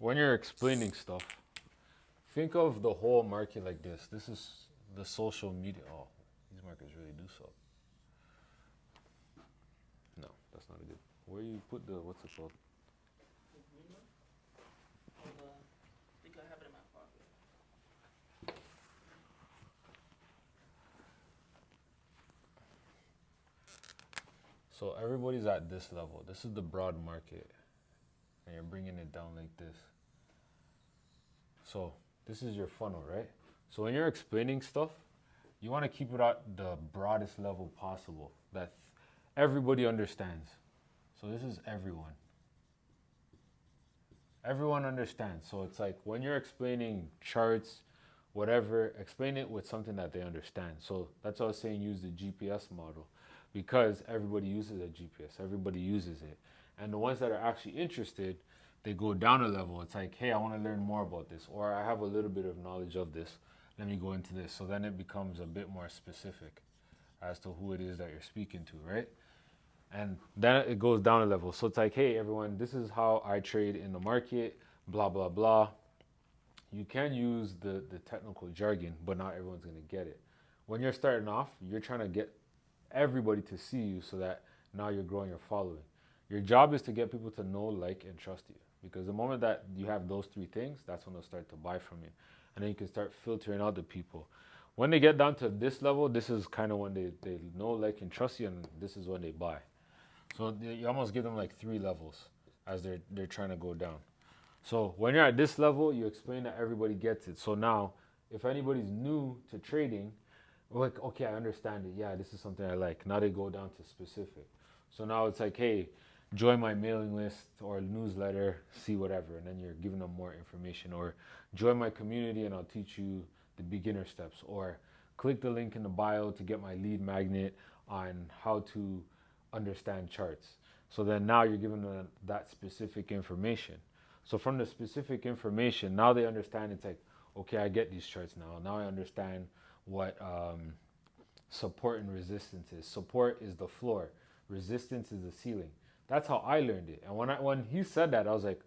when you're explaining stuff, think of the whole market like this. This is the social media. Oh, these markets really do so. No, that's not a good. Where you put the what's it called? The green one? Or I think I have it in my pocket. So everybody's at this level. This is the broad market, and you're bringing it down like this. So this is your funnel, right? So when you're explaining stuff, you want to keep it at the broadest level possible that everybody understands. So this is everyone. Everyone understands. So it's like when you're explaining charts, whatever, explain it with something that they understand. So that's why I was saying use the GPS model because everybody uses a GPS, everybody uses it. And the ones that are actually interested, they go down a level. It's like, hey, I want to learn more about this, or I have a little bit of knowledge of this. Let me go into this. So then it becomes a bit more specific as to who it is that you're speaking to, right? And then it goes down a level. So it's like, hey, everyone, this is how I trade in the market, blah, blah, blah. You can use the technical jargon, but not everyone's going to get it. When you're starting off, you're trying to get everybody to see you so that now you're growing your following. Your job is to get people to know, like, and trust you. Because the moment that you have those three things, that's when they'll start to buy from you. And then you can start filtering out the people. When they get down to this level, this is kind of when they know, like, and trust you, and this is when they buy. So you almost give them like 3 levels as they're trying to go down. So when you're at this level, you explain that everybody gets it. So now, if anybody's new to trading, like, okay, I understand it. Yeah, this is something I like. Now they go down to specific. So now it's like, hey, join my mailing list or newsletter, see whatever, and then you're giving them more information. Or join my community and I'll teach you the beginner steps. Or click the link in the bio to get my lead magnet on how to understand charts. So then now you're giving them that specific information. So from the specific information, now they understand. It's like, okay, I get these charts now. Now I understand what support and resistance is. Support is the floor. Resistance is the ceiling. That's how I learned it. And when he said that, I was like,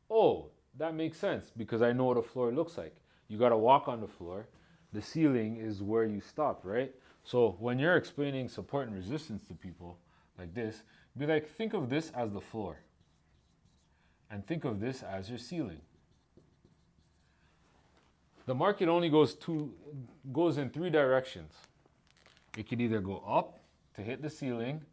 oh, that makes sense because I know what a floor looks like. You got to walk on the floor. The ceiling is where you stop, right? So when you're explaining support and resistance to people like this, be like, think of this as the floor and think of this as your ceiling. The market only goes in 3 directions. It could either go up to hit the ceiling,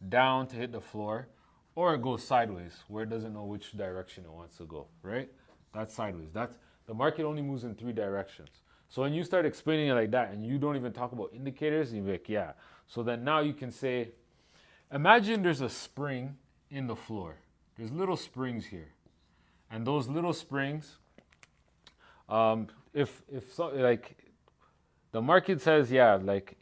down to hit the floor, or it goes sideways where it doesn't know which direction it wants to go, right? That's sideways. That's the market only moves in 3 directions. So when you start explaining it like that and you don't even talk about indicators, you're like, yeah. So then now you can say, imagine there's a spring in the floor. There's little springs here. And those little springs, if so, like the market says, yeah, like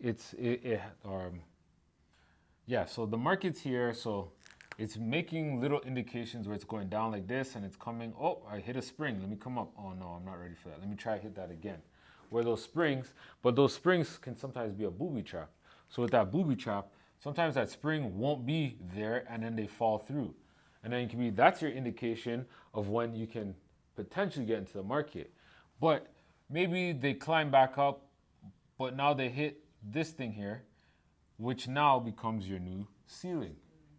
yeah, so the market's here, so it's making little indications where it's going down like this and it's coming, oh, I hit a spring, let me come up. Oh no, I'm not ready for that. Let me try to hit that again. Where those springs, but those springs can sometimes be a booby trap. So with that booby trap, sometimes that spring won't be there and then they fall through. And then it can be, that's your indication of when you can potentially get into the market. But maybe they climb back up, but now they hit this thing here, which now becomes your new ceiling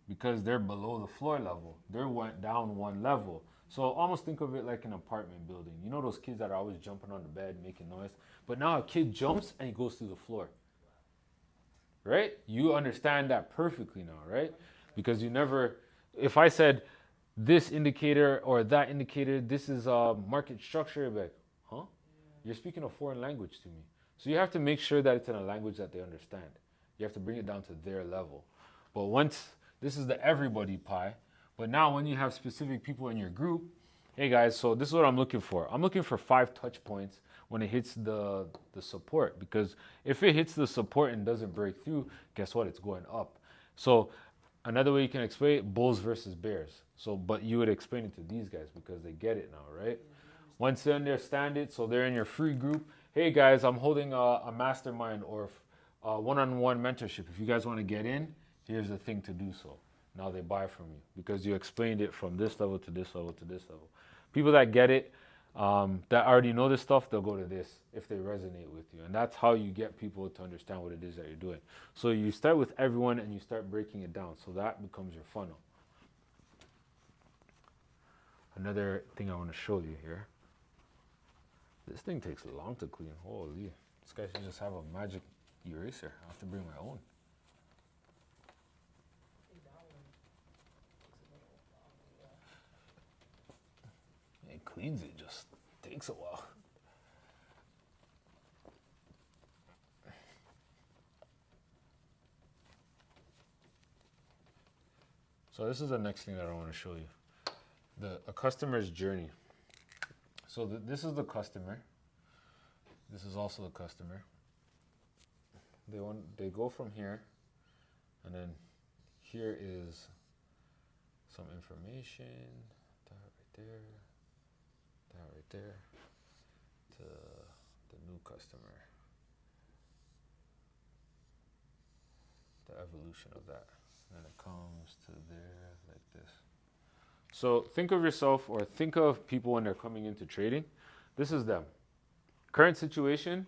because they're below the floor level. They went down 1 level. So almost think of it like an apartment building. You know those kids that are always jumping on the bed, making noise? But now a kid jumps and he goes through the floor. Right? You understand that perfectly now, right? Because you never, if I said this indicator or that indicator, this is a market structure, you'd be like, huh? You're speaking a foreign language to me. So you have to make sure that it's in a language that they understand. You have to bring it down to their level. But once, this is the everybody pie, but now when you have specific people in your group, hey guys, so this is what I'm looking for. I'm looking for 5 touch points when it hits the support, because if it hits the support and doesn't break through, guess what? It's going up. So another way you can explain it, bulls versus bears. So, but you would explain it to these guys because they get it now, right? Once they understand it, so they're in your free group. Hey guys, I'm holding a mastermind or one-on-one mentorship. If you guys want to get in, here's the thing to do so. Now they buy from you because you explained it from this level to this level to this level. People that get it, that already know this stuff, they'll go to this if they resonate with you. And that's how you get people to understand what it is that you're doing. So you start with everyone and you start breaking it down. So that becomes your funnel. Another thing I want to show you here. This thing takes long to clean. Holy. This guy should just have a magic eraser. I have to bring my own. I think that one takes a little longer, yeah. It cleans it, just takes a while. So this is the next thing that I want to show you. A customer's journey. So this is the customer. This is also the customer. They go from here, and then here is some information. That right there, to the new customer. The evolution of that. And then it comes to there like this. So think of yourself, or think of people when they're coming into trading. This is them. Current situation,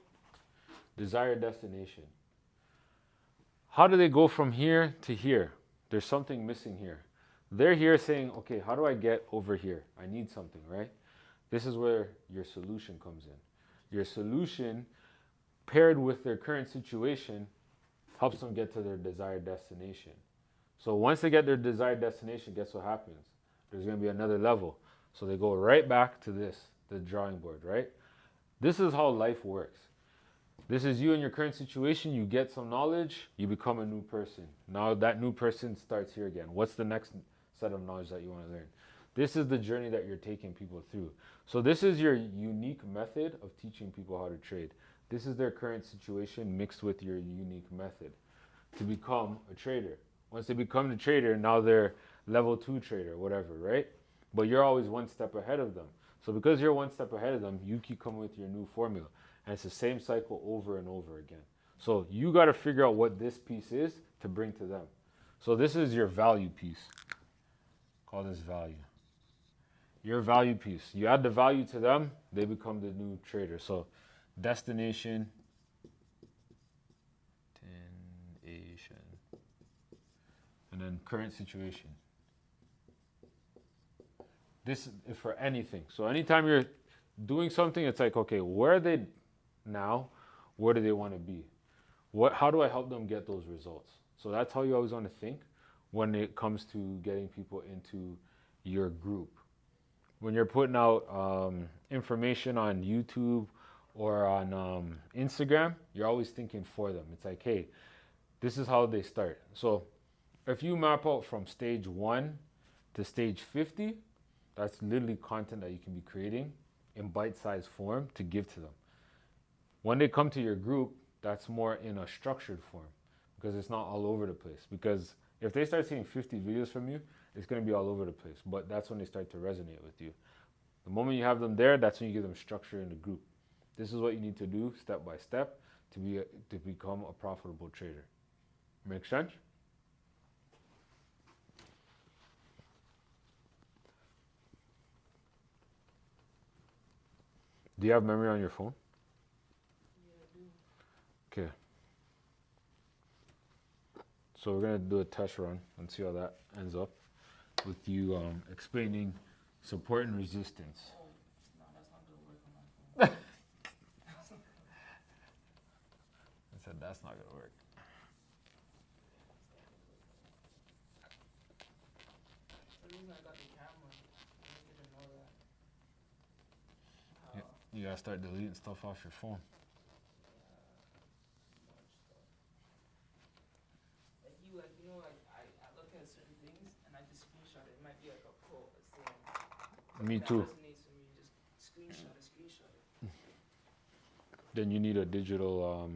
desired destination. How do they go from here to here? There's something missing here. They're here saying, okay, how do I get over here? I need something, right? This is where your solution comes in. Your solution, paired with their current situation, helps them get to their desired destination. So once they get their desired destination, guess what happens? There's going to be another level. So they go right back to this, the drawing board, right? This is how life works. This is you in your current situation. You get some knowledge, you become a new person. Now that new person starts here again. What's the next set of knowledge that you want to learn? This is the journey that you're taking people through. So this is your unique method of teaching people how to trade. This is their current situation mixed with your unique method to become a trader. Once they become the trader, now they're level 2 trader, whatever, right? But you're always one step ahead of them. So because you're one step ahead of them, you keep coming with your new formula. And it's the same cycle over and over again. So you got to figure out what this piece is to bring to them. So this is your value piece. Call this value. Your value piece. You add the value to them, they become the new trader. So destination, and then current situation. This is for anything. So anytime you're doing something, it's like, okay, where are they now? Where do they want to be? How do I help them get those results? So that's how you always want to think when it comes to getting people into your group. When you're putting out information on YouTube or on Instagram, you're always thinking for them. It's like, hey, this is how they start. So if you map out from stage 1 to stage 50, that's literally content that you can be creating in bite-sized form to give to them. When they come to your group, that's more in a structured form because it's not all over the place. Because if they start seeing 50 videos from you, it's going to be all over the place. But that's when they start to resonate with you. The moment you have them there, that's when you give them structure in the group. This is what you need to do step by step to become a profitable trader. Make sense? Do you have memory on your phone? Yeah, I do. Okay. So we're gonna do a test run and see how that ends up with you explaining support and resistance. Oh, no, that's not gonna work on my phone. I said that's not gonna work. The reason I got the camera, I didn't know that. How, You gotta start deleting stuff off your phone. like you know, like I look at certain things and I just screenshot it. It might be like a quote, a saying. Me That too. resonates with me. Just screenshot it. Then you need a digital